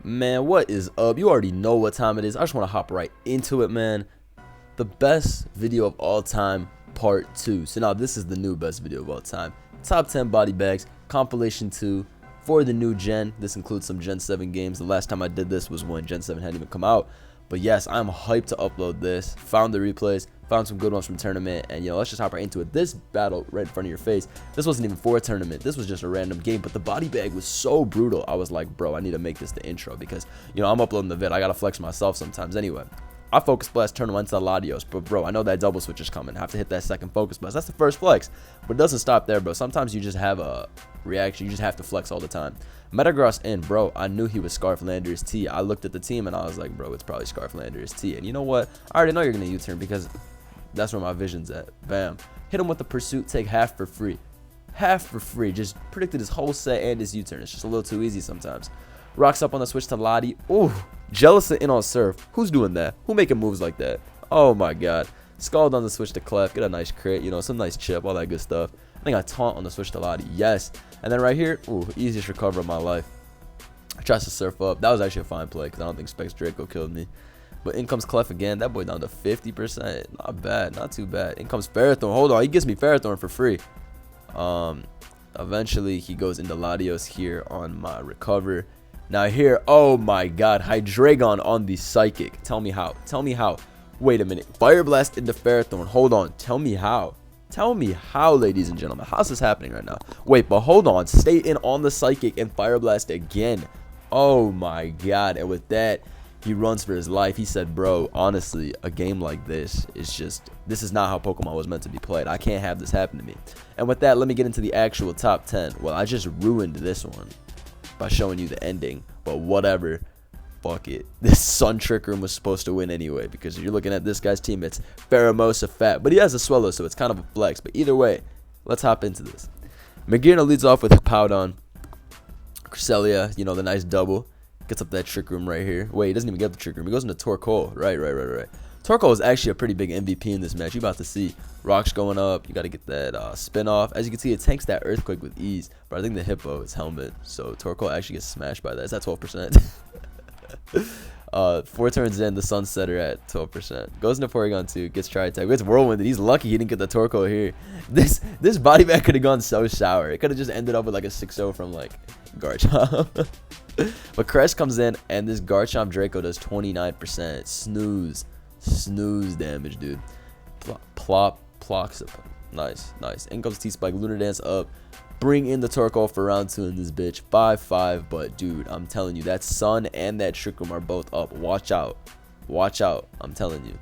Man, what is up? You already know what time it is. I just want to hop right into it, man. The best video of all time, part 2. So now this is the new best video of all time. Top 10 body bags, compilation 2 for the new gen. This includes some Gen 7 games. The last time I did this was when Gen 7 hadn't even come out. But yes, I'm hyped to upload this. Found the replays, found some good ones from tournament, and let's just hop right into it. This battle right in front of your face, this wasn't even for a tournament. This was just a random game, but the body bag was so brutal. I was like, bro, I need to make this the intro because, I'm uploading the vid. I gotta flex myself sometimes. Anyway, I focus blast turn one to Latios, but bro, I know that double switch is coming. I have to hit that second focus blast. That's the first flex, but it doesn't stop there, bro. Sometimes you just have a reaction. You just have to flex all the time. Metagross in, bro. I knew he was Scarflander's T. I looked at the team and I was like, bro, it's probably Scarflander's T. And you know what? I already know you're gonna U-turn because that's where my vision's at. Bam. Hit him with the pursuit. Take half for free. Half for free. Just predicted his whole set and his U-turn. It's just a little too easy sometimes. Rocks up on the switch to Lottie. Ooh, jealous of in on surf. Who's doing that? Who making moves like that? Oh my god. Scald on the switch to Clef. Get a nice crit. Some nice chip. All that good stuff. I think I taunt on the switch to Lottie. Yes. And then right here, ooh, easiest recover of my life. Tries to surf up. That was actually a fine play because I don't think Specs Draco killed me. But in comes Clef again. That boy down to 50%. Not bad. Not too bad. In comes Ferrothorn. Hold on. He gives me Ferrothorn for free. Eventually, he goes into Latios here on my recover. Now here, oh my god. Hydreigon on the Psychic. Tell me how. Tell me how. Wait a minute. Fire Blast into Ferrothorn. Hold on. Tell me how. Tell me how, ladies and gentlemen. How's this happening right now? Wait, but hold on. Stay in on the Psychic and Fire Blast again. Oh my god. And with that, he runs for his life. He said, bro, honestly, a game like this is just, this is not how Pokemon was meant to be played. I can't have this happen to me. And with that, let me get into the actual top 10. Well, I just ruined this one by showing you the ending, but whatever. Fuck it. This Sun Trick Room was supposed to win anyway because you're looking at this guy's team. It's Pheromosa Fat, but he has a Swellow, so it's kind of a flex. But either way, let's hop into this. Magirna leads off with Powdon. Cresselia, the nice double. Gets up that Trick Room right here. Wait, he doesn't even get the Trick Room. He goes into Torkoal. Right. Torkoal is actually a pretty big MVP in this match. You're about to see rocks going up. You got to get that spin off. As you can see, it tanks that Earthquake with ease. But I think the Hippo is Helmet. So Torkoal actually gets smashed by that. It's at 12%. 4 turns in, the Sunsetter at 12%. Goes into Porygon 2, gets Tri-Attack. Gets Whirlwind. He's lucky he didn't get the Torkoal here. This body bag could have gone so sour. It could have just ended up with like a 6-0 from like Garchomp. But Crest comes in, and this Garchomp Draco does 29%. Snooze damage, dude. Plop, Ploxip. Nice. In comes T-Spike. Lunar Dance up. Bring in the Torkoal for round 2 in this bitch. 5-5. But, dude, I'm telling you, that Sun and that Trick Room are both up. Watch out. I'm telling you.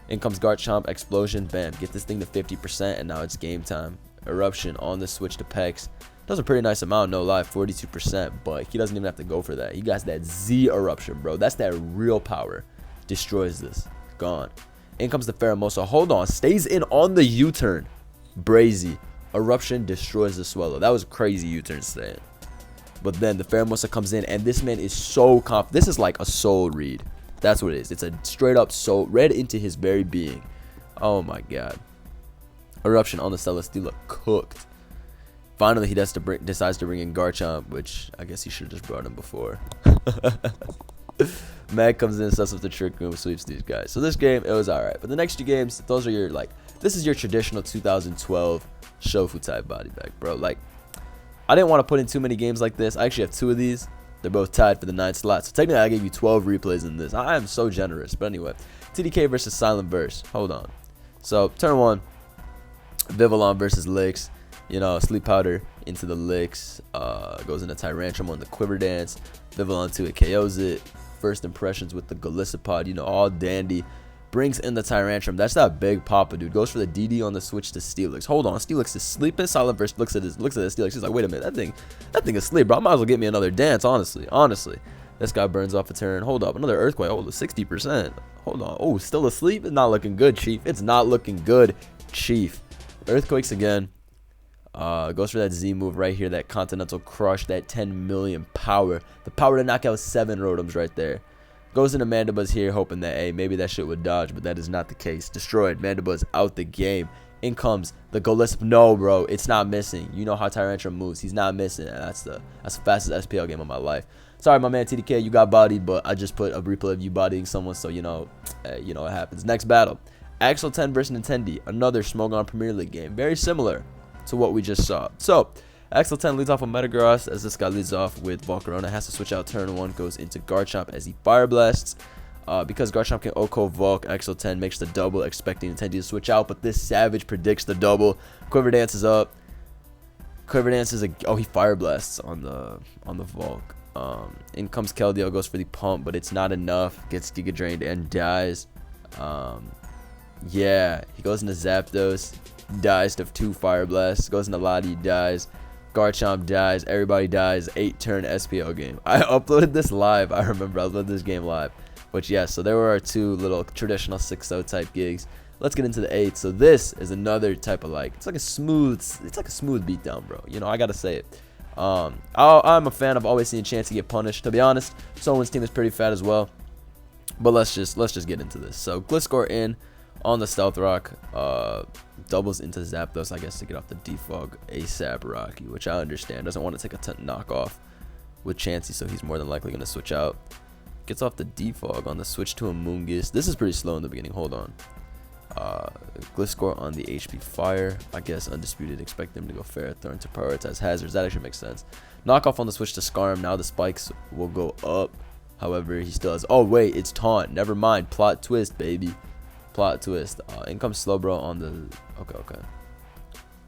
In comes Garchomp. Explosion. Bam. Get this thing to 50%, and now it's game time. Eruption on the switch to Pex. Does a pretty nice amount, no lie, 42%, but he doesn't even have to go for that. He got that Z Eruption, bro. That's that real power. Destroys this. Gone. In comes the Pheromosa. Hold on. Stays in on the U-turn. Brazy. Eruption destroys the Swellow. That was a crazy U-turn staying. But then the Pheromosa comes in, and this man is so confident. This is like a soul read. That's what it is. It's a straight up soul read into his very being. Oh my god. Eruption on the Celesteela. Cooked. Finally, he decides to bring in Garchomp, which I guess he should have just brought him before. Mag comes in, sets up the Trick Room, sweeps these guys. So this game, it was alright. But the next 2 games, those are your, this is your traditional 2012 Shofu type body bag, bro. I didn't want to put in too many games like this. I actually have 2 of these. They're both tied for the 9th slot. So technically, I gave you 12 replays in this. I am so generous. But anyway, TDK versus Silent Burst. Hold on. So, turn 1, Vivillon versus Licks. Sleep Powder into the Licks, goes into Tyrantrum on the Quiver Dance. Vivillon 2, it KOs it. First impressions with the Golisopod, all dandy. Brings in the Tyrantrum. That's that big Papa, dude. Goes for the DD on the switch to Steelix. Hold on, Steelix is sleeping. Silent Burst looks at the Steelix. He's like, wait a minute, that thing is asleep, bro. I might as well get me another dance, honestly. This guy burns off a turn. Hold up, another Earthquake. Hold up, 60%. Hold on. Oh, still asleep? It's not looking good, Chief. It's not looking good, Chief. Earthquakes again. Goes for that Z move right here, that Continental Crush, that 10 million power. The power to knock out 7 Rotoms right there. Goes into Mandibuzz here, hoping that, hey, maybe that shit would dodge, but that is not the case. Destroyed. Mandibuzz out the game. In comes the Golisp. No, bro, it's not missing. You know how Tyrantrum moves. He's not missing. That's the fastest SPL game of my life. Sorry, my man TDK, you got bodied, but I just put a replay of you bodying someone, so you know what happens. Next battle, Axl Ten versus Nintendi, another Smogon Premier League game, very similar to what we just saw. So Axl Ten leads off with Metagross, as this guy leads off with Volcarona, has to switch out turn 1, goes into Garchomp as he Fire Blasts. Because Garchomp can OHKO Volk, Axl Ten makes the double, expecting Nintendi to switch out, but this Savage predicts the double. Quiver Dance is up. Quiver Dance is he Fire Blasts on the Volk. In comes Keldeo, goes for the pump, but it's not enough. Gets Giga Drained and dies. Yeah, he goes into Zapdos, dies to 2 Fire Blasts. Goes into Lottie, dies. Garchomp dies. Everybody dies. 8-turn SPO game. I uploaded this live. I remember I uploaded this game live. But yeah, so there were our 2 little traditional 6-0 type gigs. Let's get into the 8. So this is another type of it's like a smooth beatdown, bro. You know, I gotta say it. I'm a fan of always seeing Chansey get punished. To be honest, Someone's team is pretty fat as well. But let's just get into this. So Gliscor in on the Stealth Rock, doubles into Zapdos, I guess, to get off the Defog ASAP Rocky, which I understand. Doesn't want to take a knockoff with Chansey, so he's more than likely going to switch out. Gets off the Defog on the switch to Amoonguss. This is pretty slow in the beginning. Hold on. Gliscor on the HP Fire. I guess Undisputed expect them to go Ferrothorn to prioritize hazards. That actually makes sense. Knockoff on the switch to Scarm. Now the spikes will go up. However, he still has... Oh, wait. It's Taunt. Never mind. Plot twist, baby. Plot twist. In comes Slowbro on the... Okay.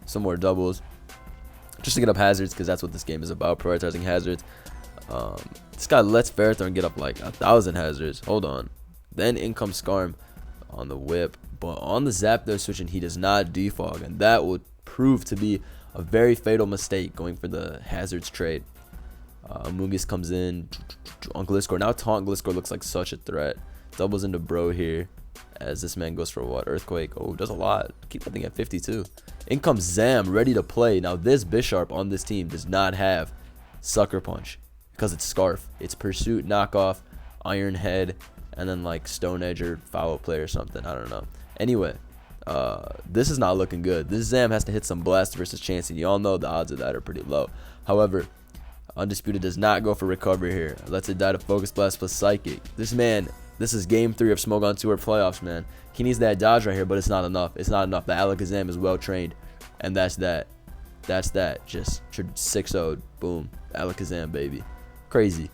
Some more doubles. Just to get up hazards, because that's what this game is about. Prioritizing hazards. This guy lets Ferrothorn get up like 1,000 hazards. Hold on. Then in comes Scarm on the whip. But on the Zapdos switching, he does not defog. And that would prove to be a very fatal mistake going for the hazards trade. Amoonguss comes in on Gliscor. Now Taunt Gliscor looks like such a threat. Doubles into Bro here. As this man goes for what? Earthquake. Oh, does a lot. Keep that thing at 52. In comes Zam, ready to play. Now this Bisharp on this team does not have Sucker Punch. Because it's Scarf. It's Pursuit, Knockoff, Iron Head, and then like Stone Edge or Foul Play or something. I don't know. Anyway, this is not looking good. This Zam has to hit some Blast versus Chansey. You all know the odds of that are pretty low. However, Undisputed does not go for recovery here. Lets it die to Focus Blast plus Psychic. This is game 3 of Smogon Tour playoffs, man. He needs that dodge right here, but it's not enough. It's not enough. The Alakazam is well trained, and that's that. That's that. Just 6-0'd. Boom. Alakazam, baby. Crazy.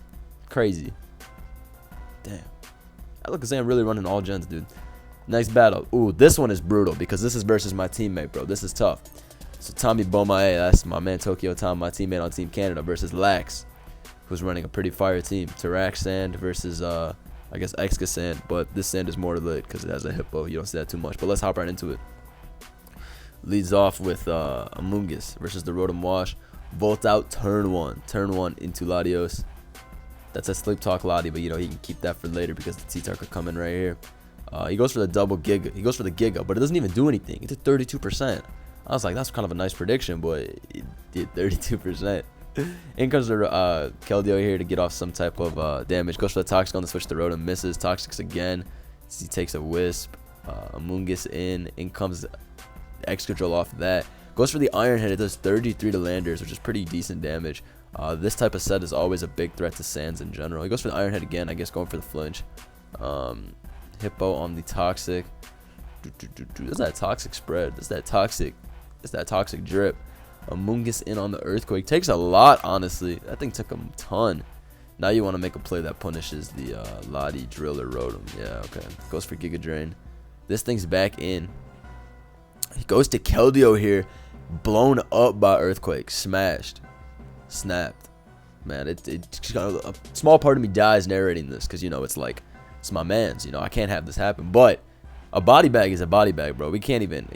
Damn. Alakazam really running all gens, dude. Next battle. Ooh, this one is brutal because this is versus my teammate, bro. This is tough. So Tommy Bomae, that's my man Tokyo Tom, my teammate on Team Canada, versus Lax, who's running a pretty fire team. Tarax Sand versus I guess Exca Sand, but this Sand is more lit because it has a Hippo. You don't see that too much, but let's hop right into it. Leads off with Amoonguss versus the Rotom Wash. Volt out turn 1 into Latios. That's a Sleep Talk Lottie, but you know he can keep that for later because the T-Tark are coming right here. He goes for the double Giga. He goes for the Giga, but it doesn't even do anything. It did 32%. I was like, that's kind of a nice prediction, but it did 32%. In comes the Keldeo here to get off some type of damage. Goes for the Toxic on the switch to Rotom. Misses. Toxics again. He takes a Wisp. Amoonguss in. In comes Excadrill off that. Goes for the Iron Head. It does 33 to Landers, which is pretty decent damage. This type of set is always a big threat to Sands in general. He goes for the Iron Head again, I guess going for the flinch. Hippo on the Toxic. That's that Toxic spread. That's that Toxic drip. Amoonguss in on the Earthquake. Takes a lot, honestly. That thing took a ton. Now you want to make a play that punishes the Lottie, Driller, Rotom. Yeah, okay. Goes for Giga Drain. This thing's back in. He goes to Keldeo here. Blown up by Earthquake. Smashed. Snapped. Man, a small part of me dies narrating this because, you know, it's like, it's my man's. You know, I can't have this happen. But a body bag is a body bag, bro. We can't even,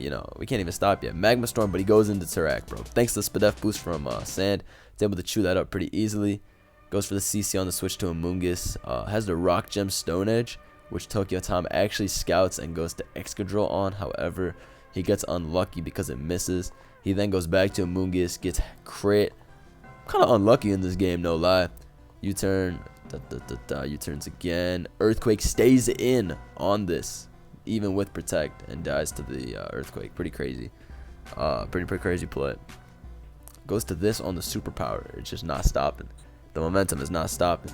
stop yet. Magma Storm, but he goes into Tarak, bro. Thanks to the Spadef boost from Sand. It's able to chew that up pretty easily. Goes for the CC on the switch to Amoonguss. Has the Rock Gem Stone Edge, which Tokyo Tom actually scouts and goes to Excadrill on. However, he gets unlucky because it misses. He then goes back to Amoonguss, gets crit. Kind of unlucky in this game, no lie. U-turn. U-turns again. Earthquake stays in on this, even with Protect, and dies to the Earthquake. Pretty crazy. Pretty crazy play. Goes to this on the Superpower. It's just not stopping. The momentum is not stopping.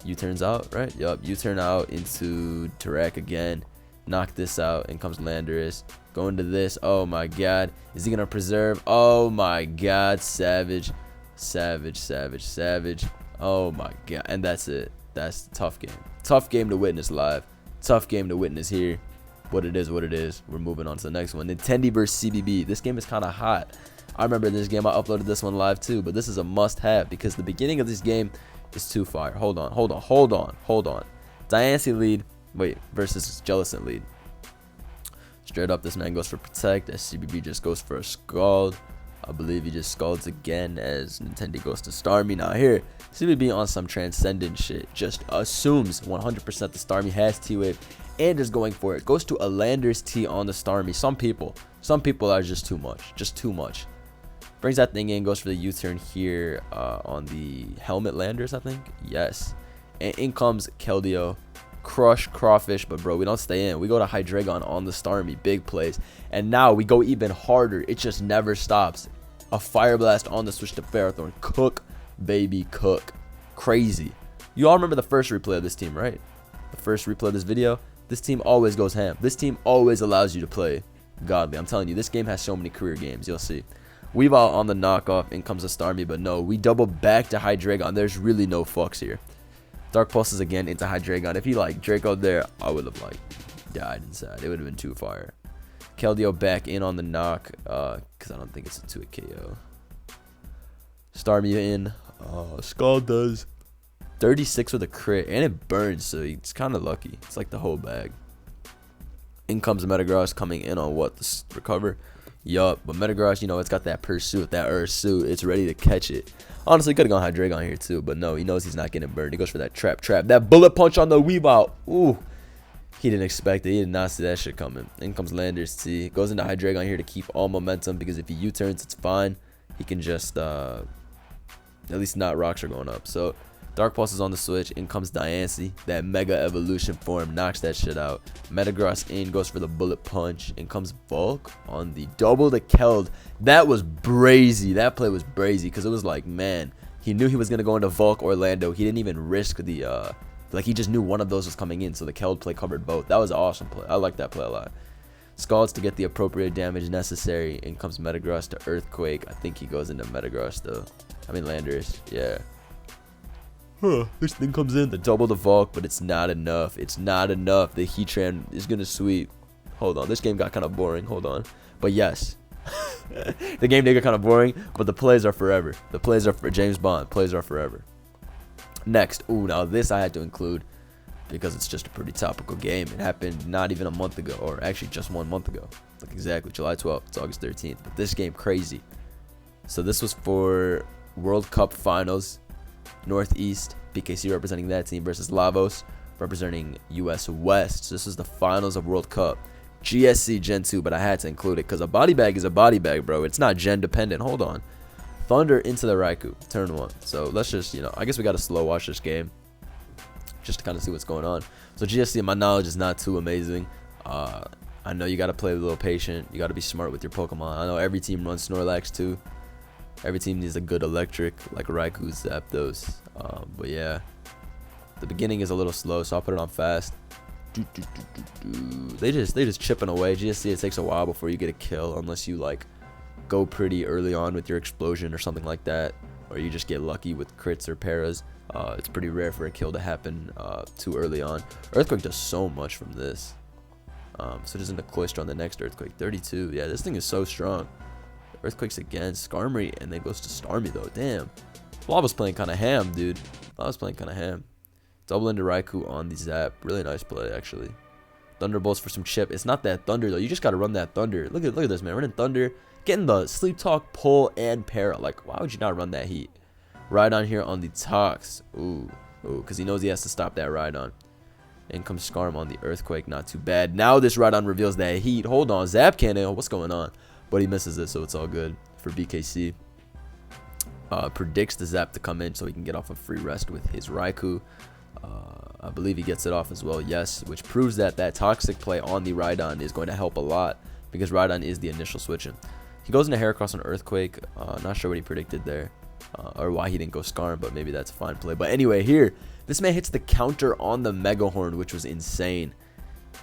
U-turns out, right? Yup, U-turn out into Tarak again. Knock this out. In comes Landorus. Going to this. Oh my god. Is he going to preserve? Oh my god. Savage. Savage, savage, savage. Oh my god. And that's it. That's a tough game. Tough game to witness live. Tough game to witness here. What it is, what it is. We're moving on to the next one. Nintendo versus CBB. This game is kind of hot. I remember this game. I uploaded this one live too. But this is a must-have because the beginning of this game is too fire. Hold on. Diancie lead. Wait, versus Jellicent lead. Straight up, this man goes for protect as CBB just goes for a scald. I believe he just scalds again as Nintendo goes to Starmie. Now here, CBB on some transcendent shit. Just assumes 100% the Starmie has T-Wave and is going for it. Goes to a Landorus T on the Starmie. Some people are just too much. Just too much. Brings that thing in, goes for the U-turn here on the Helmet Landorus, I think. Yes. And in comes Keldeo. Crush Crawfish, but bro, we don't stay in. We go to Hydreigon on the Starmie. Big plays. And now we go even harder. It just never stops. A Fire Blast on the switch to Ferrothorn. Cook, baby, cook. Crazy. You all remember the first replay of this team, right? The first replay of this video. This team always goes ham. This team always allows you to play godly. I'm telling you, this game has so many career games. You'll see. Weavile on the knockoff. In comes a Starmie, but no. We double back to Hydreigon. There's really no fucks here. Dark Pulses again into Hydreigon. If he like Draco there, I would have like died inside. It would have been too fire. Keldeo back in on the knock because I don't think it's a 2-hit KO. Starmie in. Skull does 36 with a crit and it burns, so it's kind of lucky. It's like the whole bag. In comes Metagross coming in on what? The recover. Yup, but Metagross, you know, it's got that pursuit, that Earth suit. It's ready to catch it. Honestly, could have gone Hydreigon here too, but no, he knows he's not getting burned. He goes for that trap. That bullet punch on the Weavile. Ooh, he didn't expect it. He did not see that shit coming. In comes Landorus T. Goes into Hydreigon here to keep all momentum because if he U-turns, it's fine. He can just at least not rocks are going up. So Dark Pulse is on the switch. In comes Diancie. That Mega Evolution form knocks that shit out. Metagross in, goes for the bullet punch. In comes Volk on the double to Keld. That was brazy. That play was brazy because it was like, man, he knew he was going to go into Volk or Lando. He didn't even risk the, like he just knew one of those was coming in. So the Keld play covered both. That was an awesome play. I like that play a lot. Scalds to get the appropriate damage necessary. In comes Metagross to Earthquake. I think he goes into Metagross though. I mean Landorus. Yeah. This thing comes in, the double the Volk, but it's not enough. It's not enough. The Heatran is going to sweep. Hold on. This game got kind of boring. Hold on. But yes. The game did get kind of boring, but the plays are forever. The plays are for James Bond. Plays are forever. Next. Ooh, now this I had to include because it's just a pretty topical game. It happened not even a month ago, or actually just 1 month ago. Like exactly July 12th. It's August 13th. But this game, crazy. So this was for World Cup Finals. Northeast, BKC representing that team versus Lavos representing US West. So this is the finals of World Cup. GSC Gen 2, but I had to include it because a body bag is a body bag, bro. It's not gen dependent. Hold on. Thunder into the Raikou, turn 1. So let's just, you know, I guess we got to slow watch this game just to kind of see what's going on. So GSC, my knowledge is not too amazing. I know you got to play a little patient. You got to be smart with your Pokemon. I know every team runs Snorlax too. Every team needs a good electric, like Raikou, Zapdos. But yeah, the beginning is a little slow, so I'll put it on fast. They just chipping away. GSC, it takes a while before you get a kill, unless you like go pretty early on with your explosion or something like that, or you just get lucky with crits or paras. It's pretty rare for a kill to happen too early on. Earthquake does so much from this. So doesn't the Cloyster on the next Earthquake. 32. Yeah, this thing is so strong. Earthquakes again, Skarmory, and then goes to Starmie though. Damn. Lava's playing kind of ham, dude. Lava's playing kind of ham. Double into Raikou on the Zap. Really nice play, actually. Thunderbolts for some chip. It's not that Thunder, though. You just got to run that Thunder. Look at this, man. Running Thunder. Getting the Sleep Talk, Pull, and Para. Like, why would you not run that Heat? Rhydon here on the Tox. Ooh. Because he knows he has to stop that Rhydon. In comes Skarm on the Earthquake. Not too bad. Now this Rhydon reveals that Heat. Hold on. Zap Cannon. What's going on? But he misses it, so it's all good for BKC. Predicts the Zap to come in so he can get off a free rest with his Raikou. I believe he gets it off as well, yes, which proves that that Toxic play on the Rhydon is going to help a lot because Rhydon is the initial switch-in. He goes into Heracross on Earthquake. Not sure what he predicted there. or why he didn't go Skarm, but maybe that's a fine play. But anyway, here, this man hits the counter on the Mega Horn, which was insane.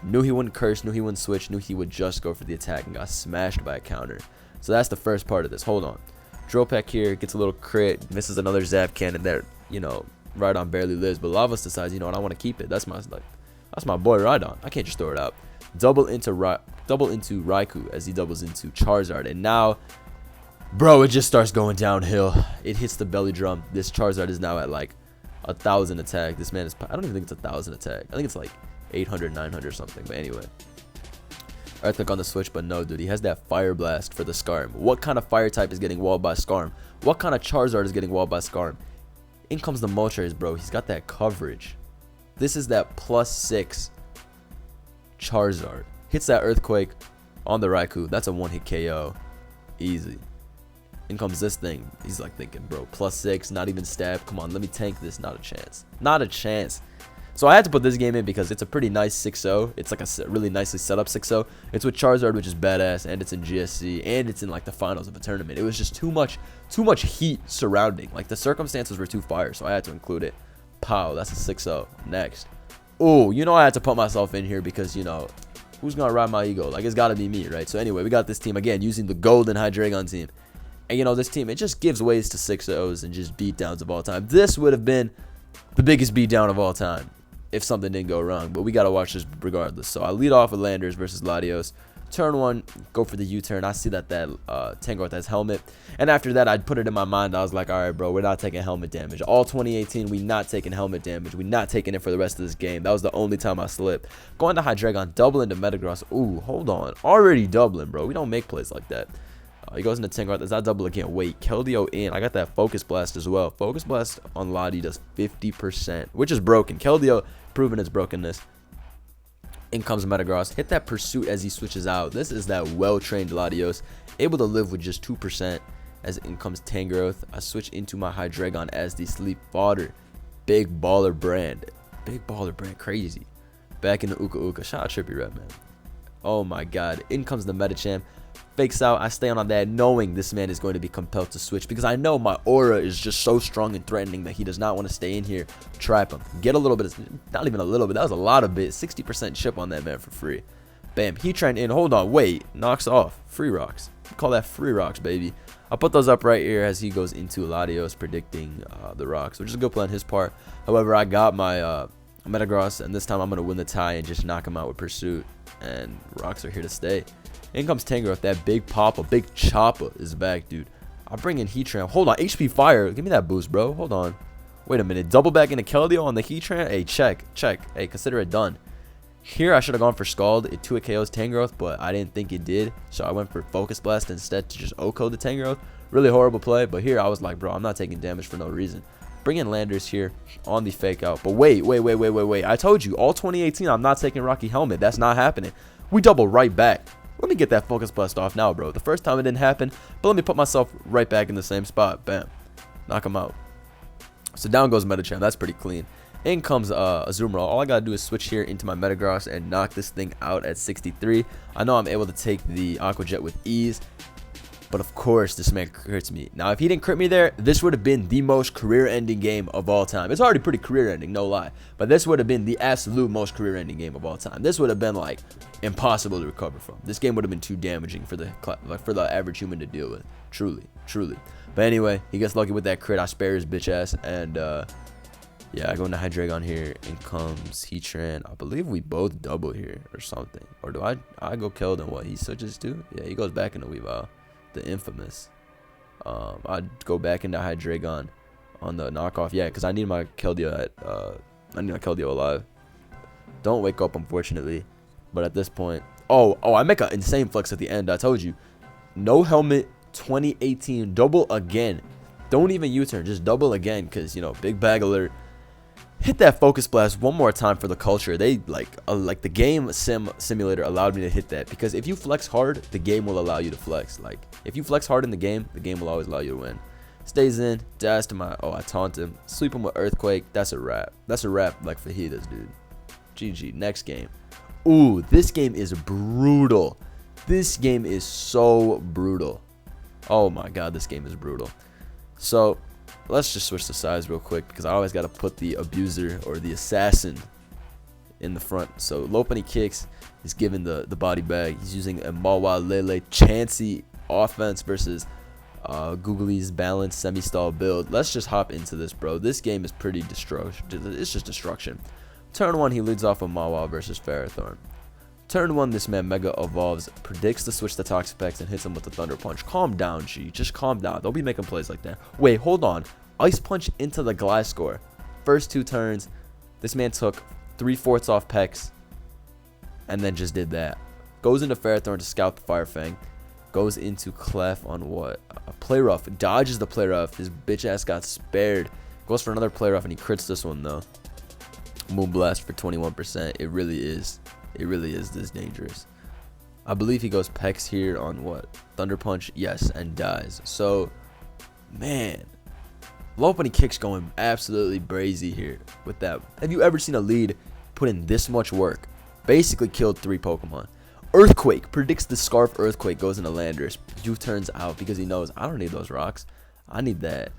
Knew he wouldn't curse, knew he wouldn't switch, knew he would just go for the attack, and got smashed by a counter. So that's the first part of this. Hold on. Drill Peck here, gets a little crit, misses another Zap Cannon there, you know, Rhydon barely lives, but Lavos decides, you know what, I want to keep it. That's my boy Rhydon. I can't just throw it out. Double into Raikou as he doubles into Charizard, and now, bro, it just starts going downhill. It hits the belly drum. This Charizard is now at like 1,000 attack. This man is, I don't even think it's 1,000 attack. I think it's like 800, 900 something. But anyway, Earthquake on the switch, but no, dude, he has that Fire Blast for the Skarm. What kind of fire type is getting walled by Skarm? What kind of Charizard is getting walled by Skarm? In comes the Moltres, bro. He's got that coverage. This is that +6 Charizard. Hits that Earthquake on the Raikou. That's a one-hit KO. Easy. In comes this thing. He's like thinking, bro, +6, not even stab. Come on, let me tank this. Not a chance. Not a chance. So I had to put this game in because it's a pretty nice 6-0. It's like a really nicely set up 6-0. It's with Charizard, which is badass, and it's in GSC, and it's in like the finals of a tournament. It was just too much heat surrounding. Like the circumstances were too fire, so I had to include it. Pow, that's a 6-0. Next. Oh, you know I had to put myself in here because, you know, who's gonna ride my ego? Like, it's gotta be me, right? So anyway, we got this team again using the Golden Hydreigon team. And you know, this team, it just gives ways to 6-0s and just beatdowns of all time. This would have been the biggest beatdown of all time if something didn't go wrong, but we got to watch this regardless. So I lead off with Landers versus Latios. Turn 1, go for the U-turn. I see that Tangrowth has helmet, and after that, I'd put it in my mind. I was like, all right, bro, we're not taking helmet damage. All 2018, we not taking helmet damage. We not taking it for the rest of this game. That was the only time I slipped. Going to Hydreigon, double into Metagross. Ooh, hold on. Already doubling, bro. We don't make plays like that. He goes into Tangrowth. Does not double again. Wait, Keldeo in. I got that Focus Blast as well. Focus Blast on Lati does 50%, which is broken. Keldeo proving its brokenness. In comes Metagross. Hit that Pursuit as he switches out. This is that well-trained Latios, able to live with just 2%. As in comes Tangrowth. I switch into my Hydreigon as the Sleep Fodder. Big baller brand. Big baller brand. Crazy. Back into Uka Uka. Shout out Trippy Red, man. Oh my god. In comes the Metacham. Fakes out. I stay on that knowing this man is going to be compelled to switch because I know my aura is just so strong and threatening that he does not want to stay in here. Trap him. Get a little bit. Not even a little bit. That was a lot of bit. 60% chip on that man for free. Bam. He trying in. Hold on. Wait. Knocks off. Free rocks. Call that free rocks, baby. I'll put those up right here as he goes into Latios predicting the rocks, which is a good play on his part. However, I got my Metagross, and this time I'm going to win the tie and just knock him out with Pursuit. And rocks are here to stay. In comes Tangrowth. That big papa, big chopper is back, dude. I bring in Heatran. Hold on, HP Fire. Give me that boost, bro. Hold on. Wait a minute. Double back into Keldeo on the Heatran. Hey, check. Hey, consider it done. Here, I should have gone for Scald. It 2-hit KOs Tangrowth, but I didn't think it did. So I went for Focus Blast instead to just OHKO the Tangrowth. Really horrible play, but here I was like, bro, I'm not taking damage for no reason. Bring in Landers here on the fake out. But wait. I told you, all 2018, I'm not taking Rocky Helmet. That's not happening. We double right back. Let me get that Focus Blast off now, bro. The first time it didn't happen, but let me put myself right back in the same spot. Bam. Knock him out. So down goes Metacham. That's pretty clean. In comes Azumarill. All I got to do is switch here into my Metagross and knock this thing out at 63. I know I'm able to take the Aqua Jet with ease. But of course, this man crits me. Now, if he didn't crit me there, this would have been the most career-ending game of all time. It's already pretty career-ending, no lie. But this would have been the absolute most career-ending game of all time. This would have been, like, impossible to recover from. This game would have been too damaging for the average human to deal with. Truly. But anyway, he gets lucky with that crit. I spare his bitch ass. And, yeah, I go into Hydreigon here. In comes Heatran. I believe we both double here or something. Or do I go killed and what? He switches to? Yeah, he goes back into Weavile. The infamous. I'd go back into Hydreigon on the knockoff. Yeah, because I need my Keldeo alive. Don't wake up, unfortunately. But at this point, I make an insane flex at the end. I told you, no helmet. 2018 double again. Don't even U-turn, just double again. Because you know, big bag alert. Hit that Focus Blast one more time for the culture. They like the game simulator allowed me to hit that because if you flex hard, the game will allow you to flex. Like if you flex hard in the game will always allow you to win. Stays in, dash to my I taunt him, sweep him with Earthquake. That's a wrap. That's a wrap like fajitas, dude. GG. Next game. Ooh, this game is brutal. This game is so brutal. Oh my god, this game is brutal. So let's just switch the sides real quick because I always got to put the abuser or the assassin in the front. So Lopunny kicks. He's given the body bag. He's using a Mawa Lele Chansey offense versus Googly's balanced semi-stall build. Let's just hop into this, bro. This game is pretty destruction. It's just destruction. Turn 1, he leads off a Mawa versus Ferrothorn. Turn 1, this man Mega Evolves, predicts the switch to Toxapex, and hits him with the Thunder Punch. Calm down, G. Just calm down. Don't be making plays like that. Wait, hold on. Ice Punch into the Gliscor. First 2 turns, this man took 3/4 off Pex, and then just did that. Goes into Ferrothorn to scout the Fire Fang. Goes into Clef on what? A Play Rough. Dodges the Play Rough. His bitch ass got spared. Goes for another Play Rough, and he crits this one, though. Moonblast for 21%. It really is this dangerous. I believe he goes Pex here on what? Thunder Punch, yes, and dies. So, man, Lopunny kicks going absolutely brazy here with that. Have you ever seen a lead put in this much work? Basically killed 3 Pokemon. Earthquake predicts the Scarf Earthquake, goes into Landorus. U-turns out because he knows I don't need those rocks. I need that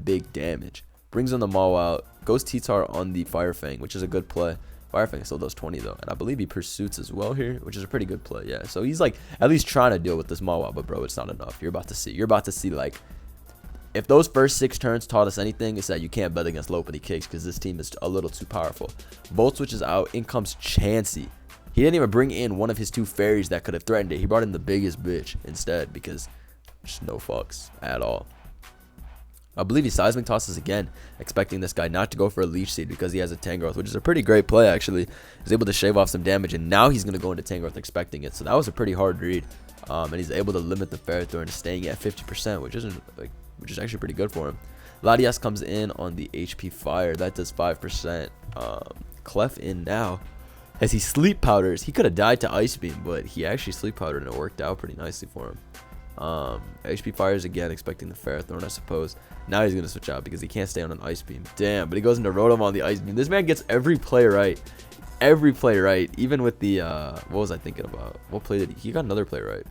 big damage. Brings on the Maul out. Goes T-Tar on the Fire Fang, which is a good play. Fire Fang still does 20 though, and I believe he pursuits as well here, which is a pretty good play. Yeah, so he's like at least trying to deal with this Mawa, but bro, it's not enough. You're about to see like, if those first 6 turns taught us anything, it's that you can't bet against Lopunny kicks because this team is a little too powerful. Volt switches out. In comes Chansey. He didn't even bring in one of his 2 fairies that could have threatened it. He brought in the biggest bitch instead because just no fucks at all. I believe he seismic tosses again, expecting this guy not to go for a Leech Seed because he has a Tangrowth, which is a pretty great play actually. He's able to shave off some damage, and now he's going to go into Tangrowth expecting it. So that was a pretty hard read, and he's able to limit the Ferrothorn to staying at 50%, which is actually pretty good for him. Latias comes in on the HP Fire. That does 5%. Clef in now. As he Sleep Powders, he could have died to Ice Beam, but he actually Sleep Powdered and it worked out pretty nicely for him. HP Fires again, expecting the Ferrothorn, I suppose. Now he's going to switch out because he can't stay on an Ice Beam. Damn, but he goes into Rotom on the Ice Beam. This man gets every play right. Every play right. Even with the, what was I thinking about? What play did he got another play right.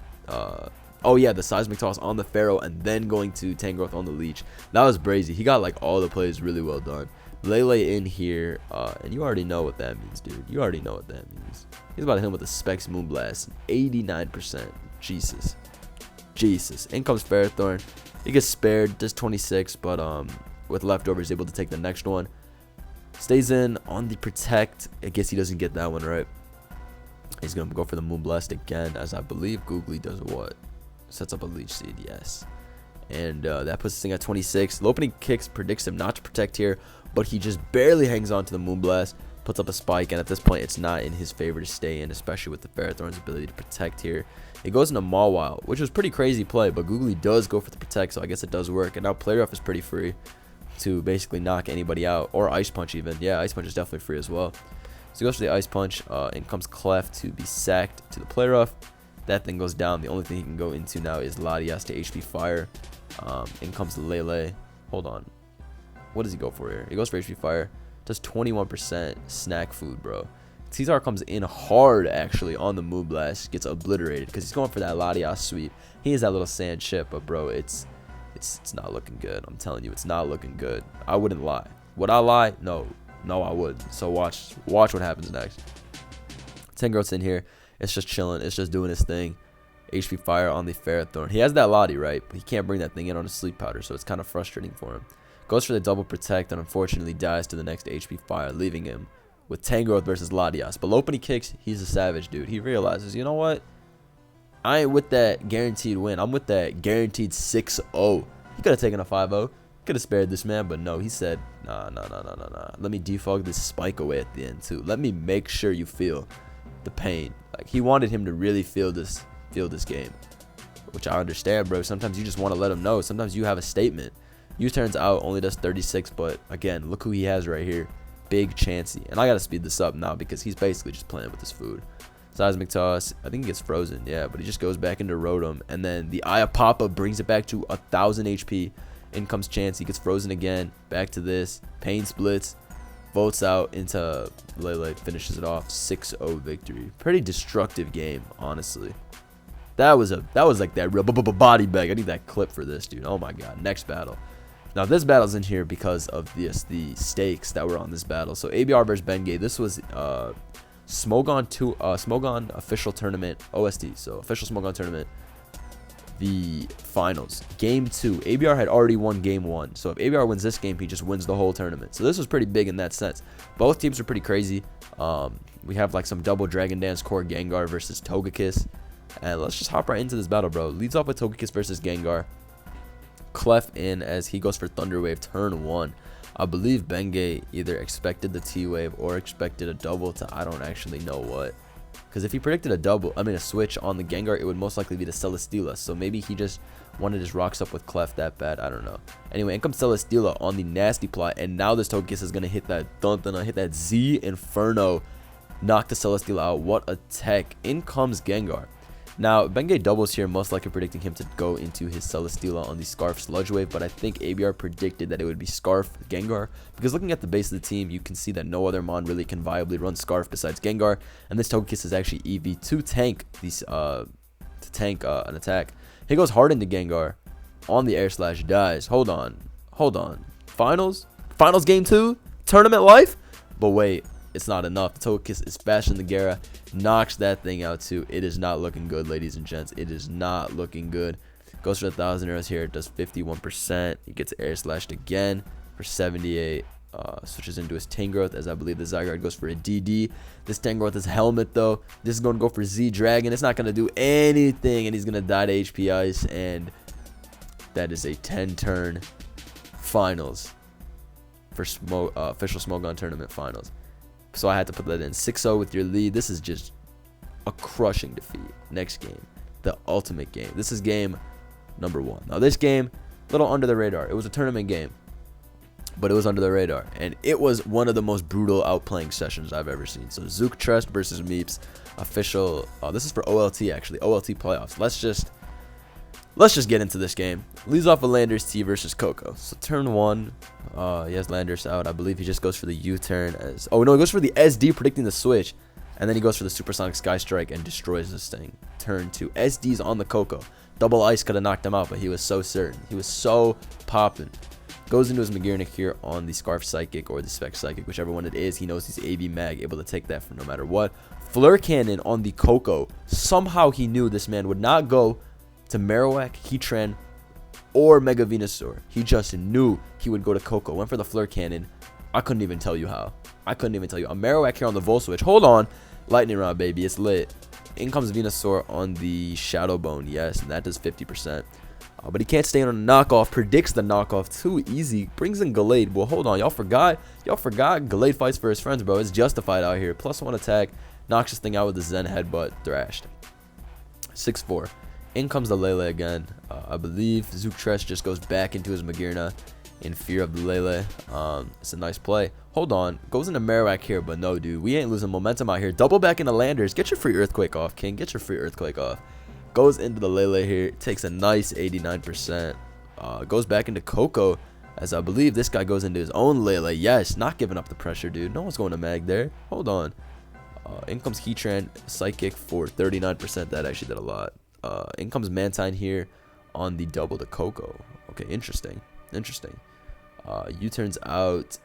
Oh yeah, the Seismic Toss on the Pharaoh and then going to Tangrowth on the Leech. That was brazy. He got like all the plays really well done. Lele in here, and you already know what that means, dude. You already know what that means. He's about to hit him with a Specs Moonblast. 89%. Jesus. In comes Ferrothorn. He gets spared, does 26, but with leftovers, able to take the next one. Stays in on the Protect. I guess he doesn't get that one right. He's going to go for the Moonblast again, as I believe Googly does what? Sets up a Leech Seed, yes. And that puts this thing at 26. Lopunny kicks, predicts him not to Protect here, but he just barely hangs on to the Moonblast, puts up a Spike, and at this point, it's not in his favor to stay in, especially with the Ferrothorn's ability to Protect here. It goes into Mawile, which was pretty crazy play, but Googly does go for the Protect, so I guess it does work. And now Play Rough is pretty free to basically knock anybody out, or Ice Punch even. Yeah, Ice Punch is definitely free as well. So he goes for the Ice Punch, in comes Clef to be sacked to the Play Rough. That thing goes down. The only thing he can go into now is Latias to HP Fire. In comes Lele. Hold on. What does he go for here? He goes for HP Fire. Does 21% snack food, bro. T-Tar comes in hard, actually, on the Moonblast. Gets obliterated because he's going for that Latias sweep. He is that little sand chip, but, bro, it's not looking good. I'm telling you, it's not looking good. I wouldn't lie. Would I lie? No, I would. So watch what happens next. Tangrowth's in here. It's just chilling. It's just doing his thing. HP Fire on the Ferrothorn. He has that Lottie, right? But he can't bring that thing in on a Sleep Powder, so it's kind of frustrating for him. Goes for the double Protect and unfortunately dies to the next HP Fire, leaving him with Tangrowth versus Latias. But Lopunny kicks. He's a savage, dude. He realizes, you know what? I ain't with that guaranteed win. I'm with that guaranteed 6-0. He could have taken a 5-0. Could have spared this man, but no. He said, nah. Let me defog this Spike away at the end, too. Let me make sure you feel the pain. Like, he wanted him to really feel this game, which I understand, bro. Sometimes you just want to let him know. Sometimes you have a statement. U-turns out, only does 36, but again, look who he has right here. Big Chansey. And I got to speed this up now because he's basically just playing with his food. Seismic Toss. I think he gets frozen, yeah, but he just goes back into Rotom. And then the Ayapapa brings it back to 1,000 HP. In comes Chansey. Gets frozen again. Back to this. Pain splits. Votes out into Lele. Finishes it off. 6-0 victory. Pretty destructive game, honestly. That was like that real body bag. I need that clip for this, dude. Oh my god. Next battle. Now this battle's in here because of the stakes that were on this battle. So ABR versus Bengay. This was Smogon official tournament OST. So official Smogon tournament. The finals. Game 2. ABR had already won game 1. So if ABR wins this game, he just wins the whole tournament. So this was pretty big in that sense. Both teams are pretty crazy. We have like some double Dragon Dance Core Gengar versus Togekiss. And let's just hop right into this battle, bro. Leads off with Togekiss versus Gengar. Clef in as he goes for Thunder Wave turn 1. I believe Bengay either expected the T-Wave or expected a double to I don't actually know what. Because if he predicted a switch on the Gengar, it would most likely be the Celesteela. So maybe he just wanted his rocks up with Clef that bad. I don't know. Anyway, in comes Celesteela on the Nasty Plot. And now this Togekiss is going to hit that hit that Z Inferno. Knock the Celesteela out. What a tech. In comes Gengar. Now, Bengay doubles here, most likely predicting him to go into his Celesteela on the Scarf Sludge Wave, but I think ABR predicted that it would be Scarf Gengar, because looking at the base of the team, you can see that no other Mon really can viably run Scarf besides Gengar, and this Togekiss is actually EV to tank these, an attack. He goes hard into Gengar on the Air Slash, dies. Hold on. Finals game 2? Tournament life? But wait. It's not enough. The Togekiss is faster than the Gara. Knocks that thing out too. It is not looking good, ladies and gents. It is not looking good. Goes for 1,000 arrows here. It does 51%. He gets air slashed again for 78. Switches into his Tangrowth as I believe the Zygarde goes for a DD. This Tangrowth is Helmet though. This is going to go for Z Dragon. It's not going to do anything and he's going to die to HP Ice. And that is a 10-turn finals for official Smogon tournament finals. So I had to put that in. 6-0 with your lead. This is just a crushing defeat. Next game, the ultimate game. This is game number 1. Now this game, a little under the radar. It was a tournament game, but it was under the radar. And it was one of the most brutal outplaying sessions I've ever seen. So ZoopTrem versus Meeps. Official. This is for OLT actually. OLT playoffs. Let's just get into this game. Leads off with Landers T versus Coco. So turn 1, he has Landers out. I believe he just goes for the U-turn as... Oh, no, he goes for the SD, predicting the switch. And then he goes for the Supersonic Sky Strike and destroys this thing. Turn 2. SD's on the Coco. Double Ice could have knocked him out, but he was so certain. He was so popping. Goes into his Magearnic here on the Scarf Psychic or the Spec Psychic, whichever one it is. He knows he's AV Mag, able to take that from no matter what. Fleur Cannon on the Coco. Somehow he knew this man would not go to Marowak, Heatran, or Mega Venusaur. He just knew he would go to Coco. Went for the Fleur Cannon. I couldn't even tell you how. A Marowak here on the Volt Switch. Hold on. Lightning Rod, baby. It's lit. In comes Venusaur on the Shadow Bone. Yes, and that does 50%. But he can't stay on a knockoff. Predicts the knockoff. Too easy. Brings in Gallade. Well, hold on. Y'all forgot. Gallade fights for his friends, bro. It's justified out here. +1 attack. Knocks this thing out with the Zen Headbutt. Thrashed. 6-4. In comes the Lele again. I believe ZoopTrem just goes back into his Magearna in fear of the Lele. It's a nice play. Hold on. Goes into Marowak here, but no, dude. We ain't losing momentum out here. Double back into Landers. Get your free Earthquake off, King. Get your free Earthquake off. Goes into the Lele here. Takes a nice 89%. Goes back into Coco as I believe this guy goes into his own Lele. Yes, not giving up the pressure, dude. No one's going to Mag there. Hold on. In comes Heatran Psychic for 39%. That actually did a lot. In comes Mantine here on the double to Coco. Okay, interesting. U-turns out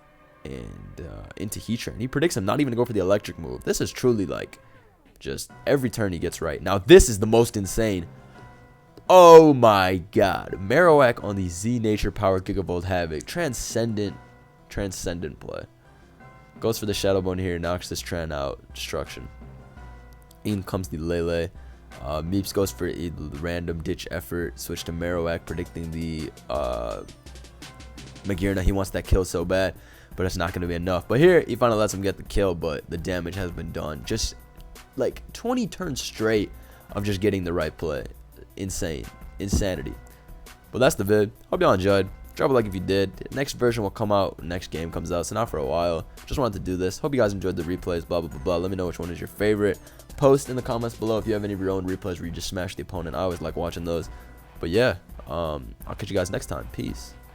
and into Heatran. He predicts him not even to go for the electric move. This is truly like just every turn he gets right. Now this is the most insane. Oh my god. Marowak on the Z Nature Power Gigavolt Havoc. Transcendent play. Goes for the Shadow Bone here. Knocks this Tran out. Destruction. In comes the Lele. Meeps goes for a random ditch effort. Switch to Marowak, predicting the Magearna. He wants that kill so bad, but it's not going to be enough. But here, he finally lets him get the kill, but the damage has been done. Just like 20 turns straight of just getting the right play. Insanity. But that's the vid. Hope y'all enjoyed. Drop a like if you did. Next version will come out. Next game comes out. So not for a while. Just wanted to do this. Hope you guys enjoyed the replays. Blah, blah, blah, blah. Let me know which one is your favorite. Post in the comments below if you have any of your own replays where you just smash the opponent. I always like watching those. But yeah, I'll catch you guys next time. Peace.